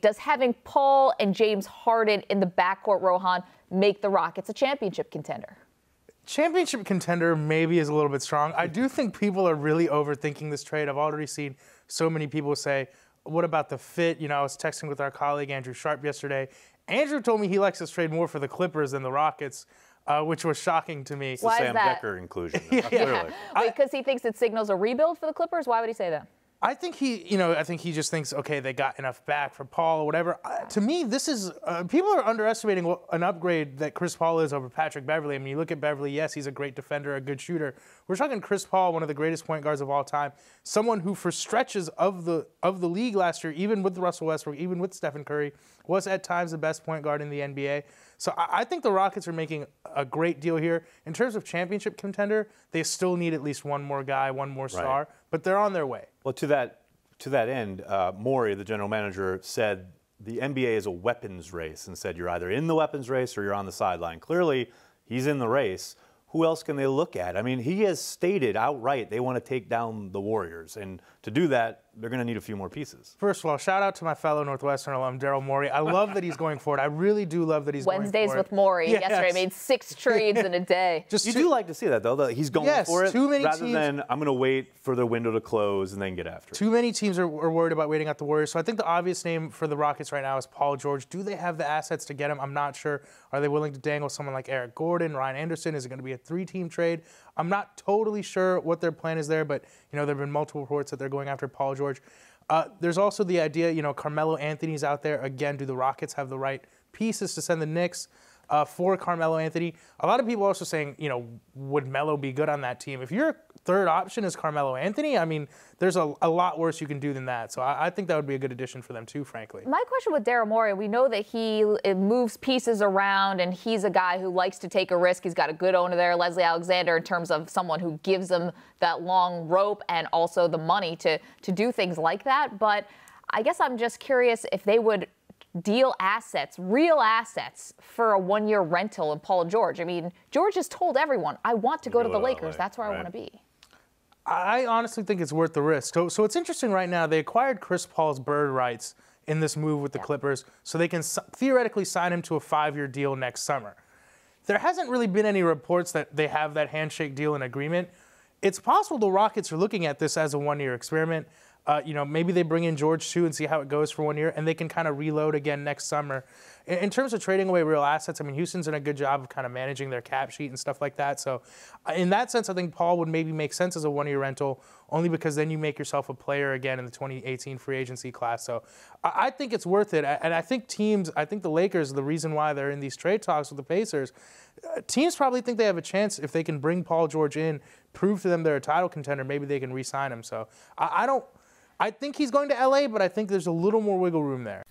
Does having Paul and James Harden in the backcourt, Rohan, make the Rockets a championship contender? Championship contender maybe is a little bit strong. I do think people are really overthinking this trade. I've already seen so many people say, what about the fit? You know, I was texting with our colleague Andrew Sharp yesterday. Andrew told me he likes this trade more for the Clippers than the Rockets, which was shocking to me. It's the Sam Decker inclusion. Yeah. Because he thinks it signals a rebuild for the Clippers? Why would he say that? I think he just thinks, okay, they got enough back for Paul or whatever. To me, this is people are underestimating what an upgrade that Chris Paul is over Patrick Beverley. I mean, you look at Beverley, yes, he's a great defender, a good shooter. We're talking Chris Paul, one of the greatest point guards of all time, someone who for stretches of the league last year, even with Russell Westbrook, even with Stephen Curry, was at times the best point guard in the NBA. So I think the Rockets are making a great deal here. In terms of championship contender, they still need at least one more guy, one more star, right, but they're on their way. Well, to that end, Morey, the general manager, said the NBA is a weapons race and said you're either in the weapons race or you're on the sideline. Clearly, he's in the race. Who else can they look at? I mean, he has stated outright they want to take down the Warriors. And to do that, they're going to need a few more pieces. First of all, shout out to my fellow Northwestern alum, Daryl Morey. I love that he's going for it. I really do love that he's going for it. Wednesdays with Morey. Yes. Yesterday made 6 trades in a day. You do like to see that, though, that he's going for it too many rather teams, than I'm going to wait for the window to close and then get after it. Too many teams are worried about waiting out the Warriors. So I think the obvious name for the Rockets right now is Paul George. Do they have the assets to get him? I'm not sure. Are they willing to dangle someone like Eric Gordon, Ryan Anderson? Is it going to be a 3-team trade? I'm not totally sure what their plan is there, but you know there have been multiple reports that they're going after Paul George. There's also the idea, you know, Carmelo Anthony's out there. Again, do the Rockets have the right pieces to send the Knicks for Carmelo Anthony? A lot of people are also saying, you know, would Melo be good on that team? If your third option is Carmelo Anthony, I mean, there's a lot worse you can do than that. So I think that would be a good addition for them too, frankly. My question with Daryl Morey, we know that he moves pieces around and he's a guy who likes to take a risk. He's got a good owner there, Leslie Alexander, in terms of someone who gives him that long rope and also the money to do things like that. But I guess I'm just curious if they would deal assets, real assets, for a 1-year rental in Paul George. I mean, George has told everyone, I want to go to the Lakers. That's where I want to be. I honestly think it's worth the risk. So it's interesting right now. They acquired Chris Paul's bird rights in this move with the Clippers so they can theoretically sign him to a 5-year deal next summer. There hasn't really been any reports that they have that handshake deal in agreement. It's possible the Rockets are looking at this as a 1-year experiment. You know, maybe they bring in George too and see how it goes for 1 year, and they can kind of reload again next summer. In terms of trading away real assets, I mean, Houston's done a good job of kind of managing their cap sheet and stuff like that. So in that sense, I think Paul would maybe make sense as a 1-year rental, only because then you make yourself a player again in the 2018 free agency class. So I think it's worth it. And I think the Lakers, the reason why they're in these trade talks with the Pacers, teams probably think they have a chance if they can bring Paul George in, prove to them they're a title contender, maybe they can re-sign him. So I think he's going to LA, but I think there's a little more wiggle room there.